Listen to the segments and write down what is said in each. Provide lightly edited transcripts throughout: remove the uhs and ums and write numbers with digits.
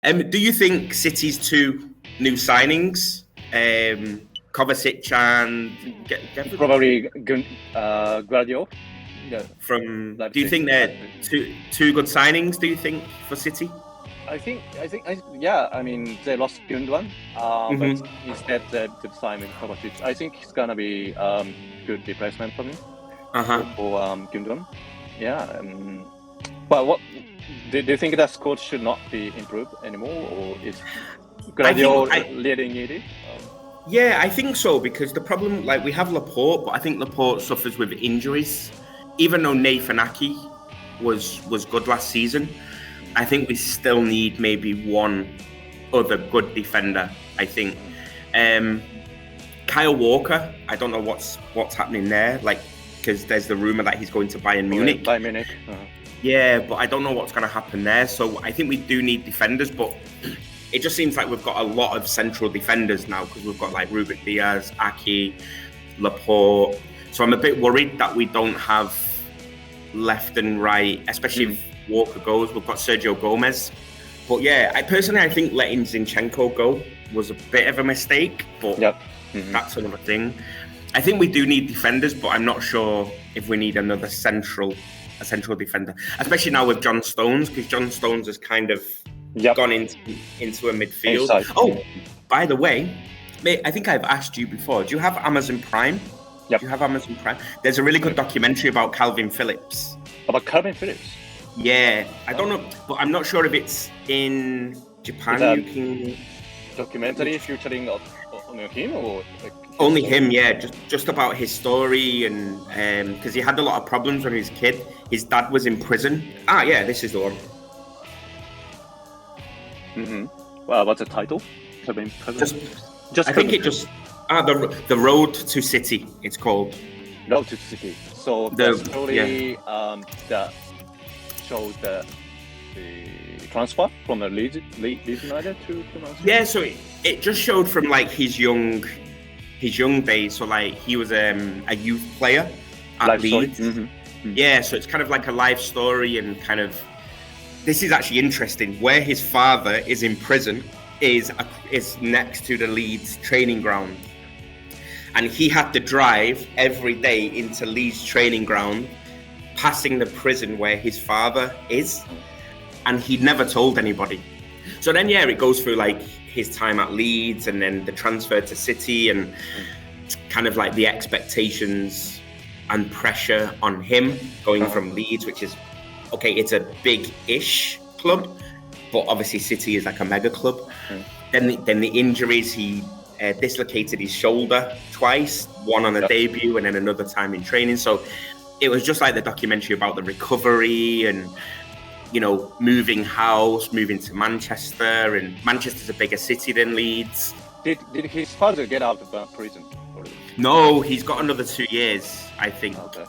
Do you think City's two new signings, Kovacic and probably Guardiola do you think they're two good signings? Do you think for City? I think yeah. I mean, they lost Gundogan, but instead they could sign with Kovacic. I think it's gonna be good replacement for me for Gundogan. Yeah. But what do you think that squad should not be improved anymore, or is Guardiola leading it? Yeah, I think so, because the problem, like, we have Laporte, but I think Laporte suffers with injuries. Even though Nathan Ake was good last season, I think we still need maybe one other good defender, I think. Kyle Walker, I don't know what's happening there, like, because there's the rumour that he's going to Bayern Munich. Bayern Munich. Yeah, but I don't know what's going to happen there. So I think we do need defenders, but it just seems like we've got a lot of central defenders now, because we've got like Ruben Diaz, Ake, Laporte. So I'm a bit worried that we don't have left and right, especially if Walker goes. We've got Sergio Gomez. But yeah, I think letting Zinchenko go was a bit of a mistake, but that's another thing. I think we do need defenders, but I'm not sure if we need another central defender, especially now with John Stones, because John Stones has kind of gone into a midfield. Inside. Oh, by the way, mate, I think I've asked you before, do you have Amazon Prime? Yep. Do you have Amazon Prime? There's a really good documentary about Calvin Phillips. About Calvin Phillips? Yeah, I don't know, but I'm not sure if it's in Japan. Documentary featuring on him, or like only him? Yeah, just about his story, and because he had a lot of problems when he was a kid. His dad was in prison. Yeah, this is the one. Well, what's the title? I think it just the Road to City. It's called Road to City. So the story that shows the transfer from the Leeds United to Man City. Yeah, so it just showed from like his young days. So like he was a youth player at Leeds. Yeah, so it's kind of like a life story, and kind of this is actually interesting. Where his father is in prison is next to the Leeds training ground, and he had to drive every day into Leeds training ground, passing the prison where his father is, and he'd never told anybody. So then, it goes through like his time at Leeds, and then the transfer to City, and kind of like the expectations and pressure on him going from Leeds, which is it's a big-ish club, but obviously City is like a mega club. Then the injuries, he dislocated his shoulder twice, one on a debut and then another time in training. So it was just like the documentary about the recovery, and moving house, moving to Manchester, and Manchester's a bigger city than Leeds. Did his father get out of prison already? No, he's got another 2 years, I think. Okay.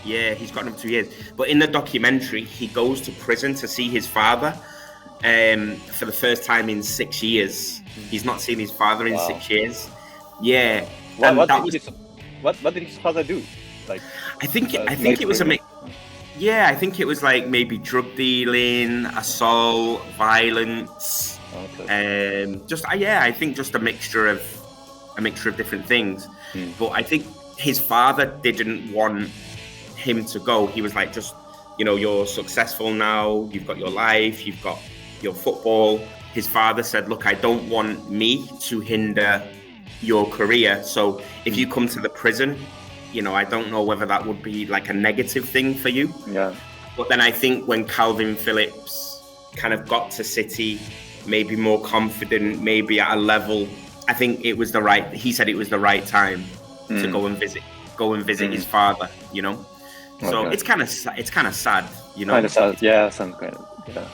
Yeah, he's got another 2 years. But in the documentary, he goes to prison to see his father for the first time in 6 years. He's not seen his father in 6 years. Yeah. What did his father do? Like, I think it was a mix. Yeah, I think it was like maybe drug dealing, assault, violence. Okay. I think just a mixture of different things. But I think his father didn't want him to go. He was like, just, you're successful now, you've got your life, you've got your football. His father said, look, I don't want me to hinder your career. So if you come to the prison, I don't know whether that would be like a negative thing for you. Yeah. But then I think when Calvin Phillips kind of got to City, maybe more confident, maybe at a level, I think he said it was the right time to go and visit his father, So it's kind of sad, Kind of sad, yeah, sounds kind of, yeah.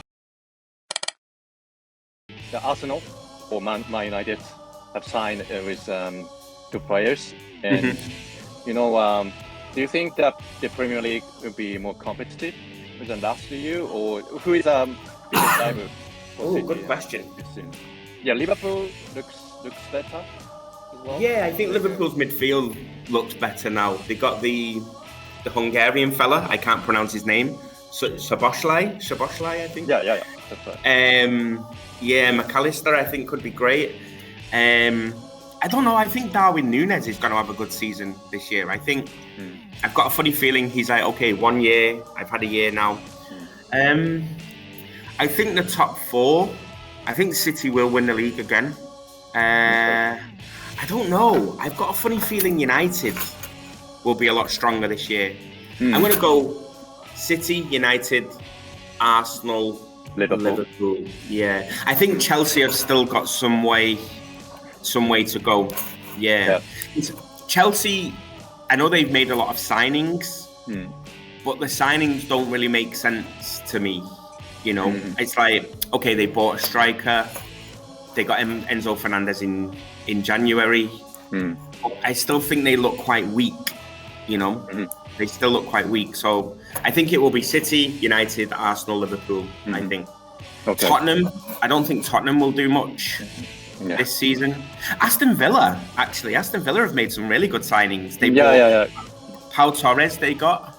The Arsenal or Man United have signed with two players, and do you think that the Premier League will be more competitive than last year, or who is biggest rival? Good question. Yeah, Liverpool looks better as well. Yeah, I think Liverpool's midfield looks better now. They got the Hungarian fella, I can't pronounce his name, Szoboszlai, I think. Yeah. That's right. Yeah, McAllister I think could be great. I don't know. I think Darwin Núñez is going to have a good season this year. I think I've got a funny feeling he's like, okay, 1 year. I've had a year now. I think the top four. I think City will win the league again. I don't know. I've got a funny feeling United will be a lot stronger this year. I'm going to go City, United, Arsenal, Liverpool. Yeah, I think Chelsea have still got some way to go. Yeah. Chelsea, I know they've made a lot of signings, but the signings don't really make sense to me. You know, it's like, okay, they bought a striker, they got Enzo Fernandez in January. But I still think they look quite weak. You know, they still look quite weak. So I think it will be City, United, Arsenal, Liverpool. I think. Okay. Tottenham, I don't think Tottenham will do much this season. Aston Villa have made some really good signings. They bought Pau Torres. They got.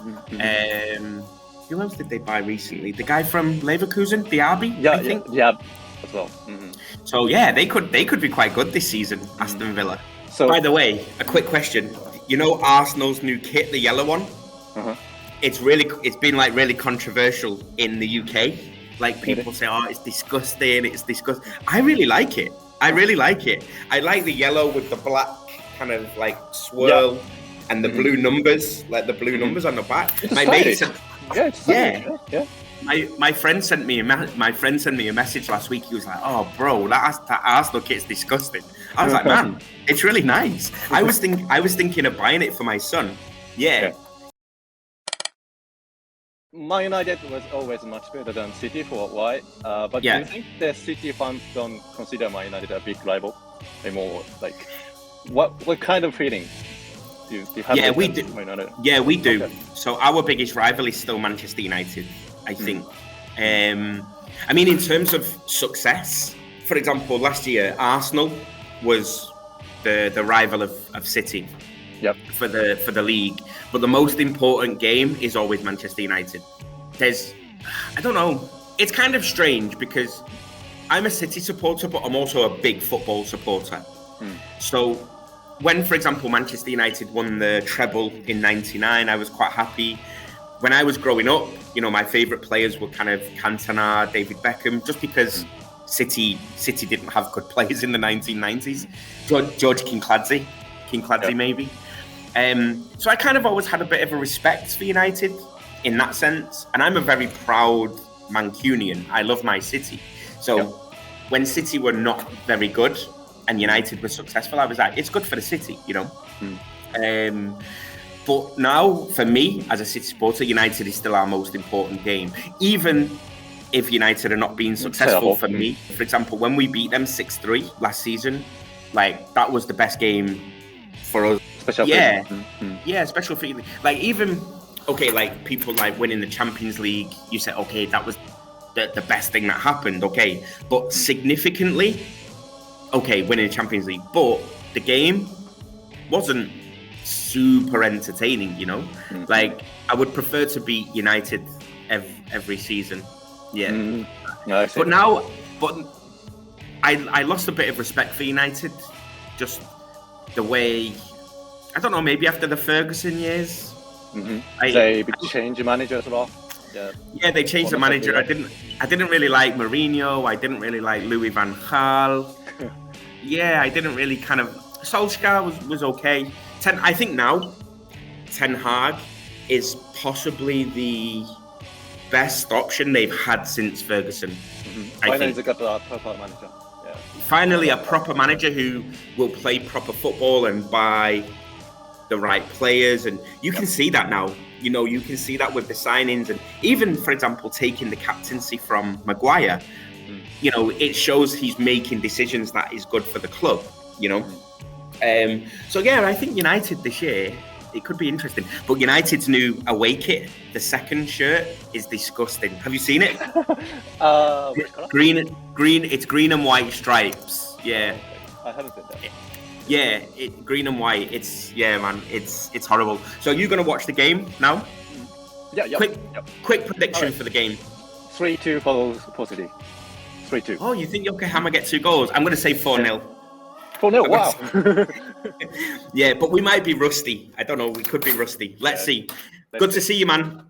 Who else did they buy recently? The guy from Leverkusen, Diaby. I think. Yeah, as well. So yeah, they could be quite good this season. Aston Villa. So, by the way, a quick question. You know Arsenal's new kit, the yellow one? It's been like really controversial in the UK. Like people say, oh, it's disgusting. I really like it. I like the yellow with the black kind of like swirl and the blue numbers, like the blue numbers on the back. My mate said, My friend sent me a message last week. He was like, "Oh, bro, that Arsenal kit's disgusting." I was like, "Man, it's really nice." I was thinking of buying it for my son. Yeah. Man United was always much better than City for a while. But do you think the City fans don't consider Man United a big rival? They're more like, what kind of feeling do you have? Yeah, we do. Yeah, we do. Okay. So our biggest rival is still Manchester United, I think. I mean, in terms of success, for example, last year Arsenal was the rival of City. For the league, but the most important game is always Manchester United. I don't know, it's kind of strange because I'm a City supporter, but I'm also a big football supporter. So when, for example, Manchester United won the treble in '99, I was quite happy. When I was growing up, you know, my favourite players were kind of Cantona, David Beckham, just because City didn't have good players in the 1990s. George Kinkladze maybe. So I kind of always had a bit of a respect for United in that sense. And I'm a very proud Mancunian. I love my City. So when City were not very good and United was successful, I was like, it's good for the City, you know. But now, for me, as a City supporter, United is still our most important game. Even if United are not being successful for me. For example, when we beat them 6-3 last season, like, that was the best game for us. Special feeling. Like, even, okay, like, people like winning the Champions League, you say, okay, that was the best thing that happened, okay. But significantly, okay, winning the Champions League, but the game wasn't super entertaining, you know? Like, I would prefer to beat United every season. But I lost a bit of respect for United, just the way, I don't know, maybe after the Ferguson years. They changed manager as well. Yeah, they changed the manager. I didn't really like Mourinho. I didn't really like Louis van Gaal. I didn't really kind of. Solskjaer was okay. I think now Ten Hag is possibly the best option they've had since Ferguson. Finally, they got a proper manager. Finally, a proper manager who will play proper football and buy the right players, and you can see that now. You know, you can see that with the signings, and even, for example, taking the captaincy from Maguire. You know, it shows he's making decisions that is good for the club. You know, so yeah, I think United this year, it could be interesting. But United's new away kit, the second shirt, is disgusting. Have you seen it? Which color? Green. It's green and white stripes. Yeah. I haven't seen that. Yeah, green and white. It's horrible. So are you going to watch the game now? Yeah. Quick prediction for the game. 3-2 for City. 3-2. Oh, you think Yokohama get 2 goals? I'm going to say 4-0. 4-0, wow. Yeah, but we might be rusty. I don't know. We could be rusty. Let's see. Good to see you, man.